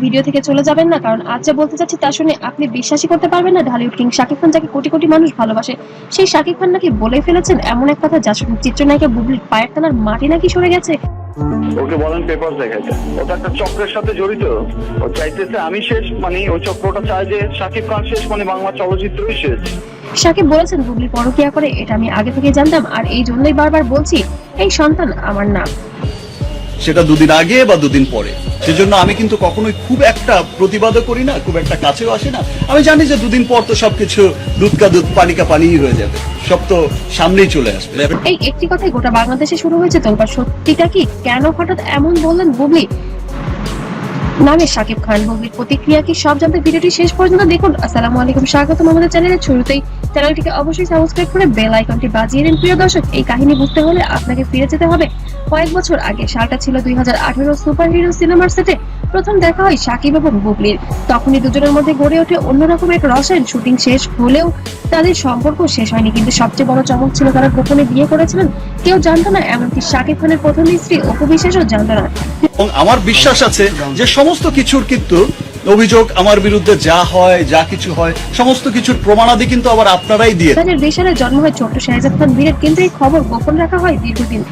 Video থেকে চলে যাবেন না, কারণ আজ যা বলতে চাচ্ছি তা শুনে আপনি বিশ্বাসই করতে পারবেন না। ঢালিউড কিং শাকিব খান, যাকে কোটি কোটি মানুষ ভালোবাসে, সেই শাকিব খান নাকি বলে ফেলেছেন এমন এক কথা যা শুনে চিত্রনায়িকা বুবলির পায়ের তলার মাটি নাকি সরে গেছে। ওকে বলেন পেপার দেখাইতে, ওটা একটা চক্রের সাথে জড়িত। ও চাইতেছে আমি শেষ, মানে ওই চক্রটা চায় যে শাকিব খান শেষ, মানে বাংলা চলচ্চিত্রই শেষ। শাকিব বলেছেন, বুবলি পরকীয়া করে এটা আমি আগে থেকে জানতাম, আর এই জন্যই বারবার বলছি এই সন্তান আমার না। সেটা দুদিন আগে বা দুদিন পরে, সেজন্য আমি কিন্তু কখনোই খুব একটা প্রতিবাদও করি না, খুব একটা কাছেও আসি না। আমি জানি যে দুদিন পর তো সবকিছু দুধ কা দুধ পানি কা পানি হয়ে যাবে, সব তো সামনেই চলে আসবে। এই একটি কথাই গোটা বাংলাদেশে শুরু হয়েছে তোলপাড়। সত্যিটা কি? কেন হঠাৎ এমন বললেন বুবলি নামে শাকিব খান? বুবলির প্রতিক্রিয়া কি? সব জানতে ভিডিওটি শেষ পর্যন্ত দেখুন। আসসালামু আলাইকুম, স্বাগতম আমাদের চ্যানেলের শুরুতেই। চ্যানেলটিকে অবশ্যই সাবস্ক্রাইব করে বেল আইকনটি বাজিয়ে দিন। প্রিয় দর্শক, এই কাহিনী বুঝতে হলে আপনাকে ফিরে যেতে হবে কয়েক বছর আগে। সালটা ছিল 2018। সুপার হিরো সিনেমার সেটে প্রথম দেখা হয় শাকিব এবং বুবলির। তখনই দুজনের মধ্যে গড়ে ওঠে অন্যরকম এক রসায়ন। শুটিং শেষ হলেও তাদের সম্পর্ক শেষ হয়নি, কিন্তু সবচেয়ে বড় চমক ছিল তারা গোপনে বিয়ে করেছিলেন। কেউ জানতো না, এমনকি শাকিব খানের প্রথম স্ত্রী অপু বিশ্বাসও জানতো না। এবং আমার বিশ্বাস আছে যে সমস্ত কিছুর কিন্তু অভিযোগ আমার বিরুদ্ধে যা হয়, যা কিছু হয়, সমস্ত কিছুর প্রমাণাদি কিন্তু আবার আপনারাই দিয়ে। 2020 সালে জন্ম হয় ছোট্ট শাহজাদ খান বীরের, কিন্তু এই খবর গোপন রাখা হয় দীর্ঘদিন।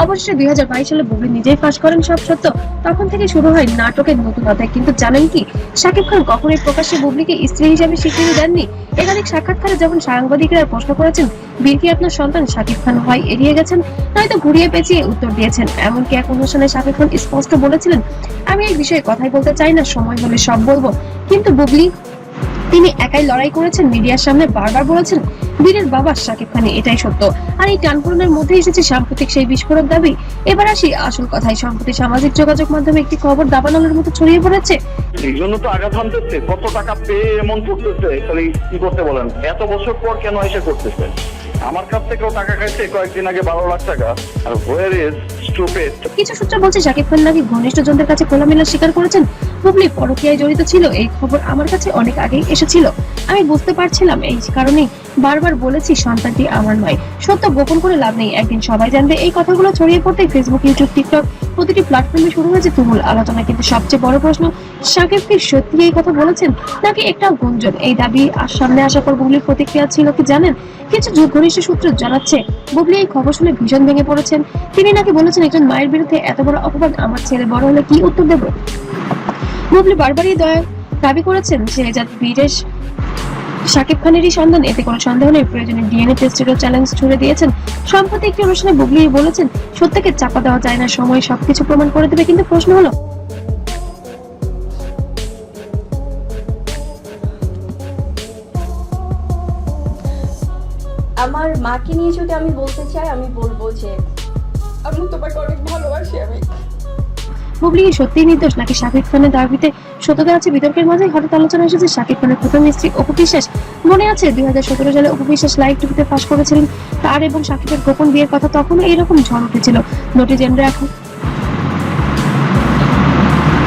অবশেষে 2022 সালে বুবলি নিজেই ফাঁস করেন সব সত্য। তখন থেকে শুরু হয় নাটকের নতুন অধ্যায়। কিন্তু জানেন কি, শাকিব খান কখনোই প্রকাশ্যে বুবলিকে স্ত্রী হিসেবে স্বীকৃতি দেননি। একাধিক সাক্ষাৎকারে যখন সাংবাদিকরা প্রশ্ন করেছেন বীর কি আপনার সন্তান, শাকিব খান হয় এড়িয়ে গেছেন, নয়তো ঘুরিয়ে পেঁচিয়ে উত্তর দিয়েছেন। এমনকি এক অনুষ্ঠানে শাকিব খান স্পষ্ট বলেছিলেন, আমি এই বিষয়ে কথাই বলতে চাই না, সময় হলে সব বলবো। কিন্তু বুবলি তিনি একাই লড়াই করেছেন, মিডিয়ার সামনে বারবার বলেছেন বীরের বাবা শাকিব খানই, এটাই সত্য। আর এই টানপূরণের মধ্যে এসেছে সাম্প্রতিক সেই বিস্ফোরক দাবি। এবার আসি আসল কথায়। সম্প্রতি সামাজিক যোগাযোগ মাধ্যমে একটি খবর দাবানলের মতো ছড়িয়ে পড়েছে। এই জন্য তো আঘাত হানতেছে, কত টাকা পেয়ে এমন করতেছে, তাহলে কি করতে বলেন? এত বছর পর কেন এসে করতেছে? আমার কাছ থেকেও টাকা খাইছে কয়েকদিন আগে 12 লাখ টাকা। আর হোয়ার ইজ স্টুপিড? কিছু সূত্র বলছে শাকিব খান নাকি ঘনিষ্ঠজনদের কাছে খোলামেলা স্বীকার করেছেন বুবলি পরকীয়ায় জড়িত ছিল। এই খবর আমার কাছে অনেক আগেই এসেছিল, আমি বুঝতে পারছিলাম। এই কারণেই বারবার বলেছি সন্তানটি আমার নয়। সত্য গোপন করে লাভ নেই, একদিন সবাই জানবে। এই কথাগুলো ছড়িয়ে পড়তে ফেসবুক, ইউটিউব, টিকটক প্রতিটি প্ল্যাটফর্মে শুরু হয়েছে তুমুল আলোচনা। কিন্তু সবচেয়ে বড় প্রশ্ন, শাকিব কি সত্যি এই কথা বলেছেন নাকি একটা গুঞ্জন? এই দাবি সামনে আসার পর বুবলির প্রতিক্রিয়া ছিল কি জানেন? কিছু ঘনিষ্ঠ সূত্র জানাচ্ছে বুবলি এই খবর শুনে ভীষণ ভেঙে পড়েছেন। তিনি নাকি বলেছেন, একজন মায়ের বিরুদ্ধে এত বড় অপবাদ, আমার ছেলে বড় হলে কি উত্তর দেব? বুবলি বারবারই দাবি করেছেন শাহজাদ বীরেশ শাকিব খানেরই সন্তান, এতে কোনো সন্দেহ নেই। প্রয়োজনে ডিএনএ টেস্টেরও চ্যালেঞ্জ ছুড়ে দিয়েছেন। সম্প্রতি একটি অনুষ্ঠানে বুবলি বলেছেন, সত্যকে চাপা দেওয়া যায় না, সময় সবকিছু প্রমাণ করে দেবে। কিন্তু প্রশ্ন হলো, আমার মাকে নিয়ে যদি আমি বলতে চাই, আমি বলবো যে আমি তোমাকে অনেক ভালোবাসি। আমি বুবলি কি সত্যিই নির্দোষ নাকি শাকিব খানের দাবিতে সত্যতা আছে? বিতর্কের মাঝে হঠাৎ আলোচনা এসেছে শাকিব খানের প্রথম স্ত্রী অপু বিশ্বাস। মনে আছে 2017 সালে অপু বিশ্বাস লাইভ টিভিতে ফাঁস করেছিলেন তার এবং শাকিবের গোপন বিয়ের কথা। তখন এইরকম ঝড় উঠেছিল নেটিজেনরা। এখন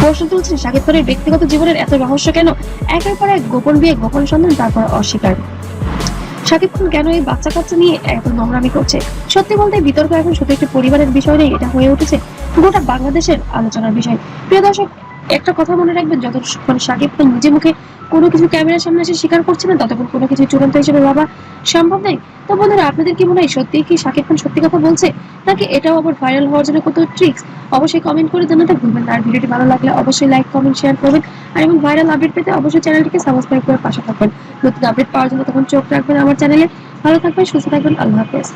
প্রশ্ন তুলছেন, শাকিব খানের ব্যক্তিগত জীবনের এত রহস্য কেন? একের পর এক গোপন বিয়ে, গোপন সন্তান, তারপর অস্বীকার। শাকিব খান কেন এই বাচ্চা কাচ্চা নিয়ে এত নোংরামি করছে? সত্যি বলতে বিতর্ক এখন শুধু একটি পরিবারের বিষয় নেই, এটা হয়ে উঠেছে গোটা বাংলাদেশের আলোচনার বিষয়। প্রিয় দর্শক, একটা কথা মনে রাখবেন, যতক্ষণ শাকিব খান নিজে মুখে কোনো কিছু ক্যামেরার সামনে এসে স্বীকার করছে না, ততক্ষণ কোনো কিছু চূড়ান্ত হিসেবে ভাবা সম্ভব নয়। তো বন্ধুরা, আপনাদের কি মনে হয়, সত্যি কি শাকিব খান সত্যি কথা বলছে, নাকি এটাও আবার ভাইরাল হওয়ার জন্য কত ট্রিক্স? অবশ্যই কমেন্ট করে জানাতে ভুলবেন না। আর ভিডিওটি ভালো লাগলে অবশ্যই লাইক, কমেন্ট, শেয়ার করবেন। আর এবং ভাইরাল আপডেট পেতে অবশ্যই চ্যানেলটিকে সাবস্ক্রাইব করে পাশে থাকবেন। নতুন আপডেট পাওয়ার জন্য তখন চোখ রাখবেন আমার চ্যানেলে। ভালো থাকবেন, সুস্থ থাকবেন, আল্লাহ হাফেজ।